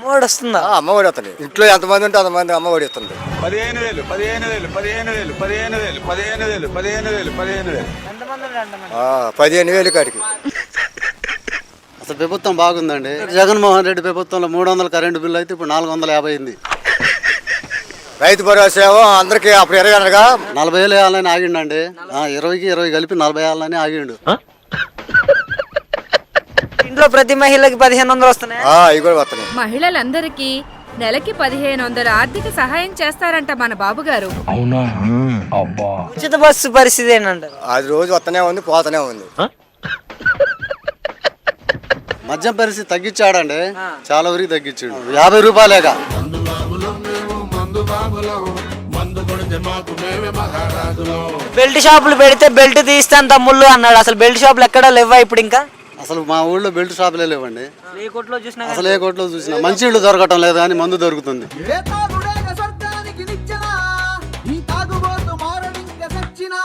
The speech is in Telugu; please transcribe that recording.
అమ్మఒడి వస్తుందా? అమ్మఒడి వస్తుంది. ఇంట్లో ఎంతమంది ఉంటే అంతమంది అమ్మఒడి ఇస్తుంది. 15,000 15,000 కాడికి. అసలు ప్రభుత్వం బాగుందండి. జగన్మోహన్ రెడ్డి ప్రభుత్వంలో 300 కరెంటు బిల్లు అయితే ఇప్పుడు 450 అయింది. రైతు భరోసా ఏమో అందరికి అప్పుడు ఎరగనగా 40,000 వేయాలని ఆగిండండి. 20కి 20 కలిపి 40 వేయాలని ఆగిండు. ఇంట్లో ప్రతి మహిళకి 1,500 వస్తున్నాయి. ఇవి కూడా వస్తున్నాయి. మహిళలందరికీ నెలకి 1,500 ఆర్థిక సహాయం చేస్తారంట మన బాబు గారు. అవునా? అబ్బా. ఉచిత బస్సు పరిస్థితి ఏంటంటారు? అది రోజు వస్తూనే ఉంది, పోతూనే ఉంది. మద్యం పరిస్థితి తగ్గించాడండి, చాలా వరకు తగ్గించాడు. 50 రూపాయలేగా. బెల్ట్ షాపులు పెడితే బెల్ట్ తీస్తాను తమ్ముళ్ళు అన్నాడు. అసలు బెల్ట్ షాపులు ఎక్కడా లేవా ఇప్పుడు? ఇంకా అసలు మా ఊళ్ళో బెల్ట్ షాపులే లేవండి. అసలు ఏ కోట్లో చూసినా మంచి ఇళ్ళు దొరకటం లేదు, కానీ మందు దొరుకుతుంది. స్వర్గానికి నిచ్చెన ఈ తాగుబోతు మారడింక సచ్చినా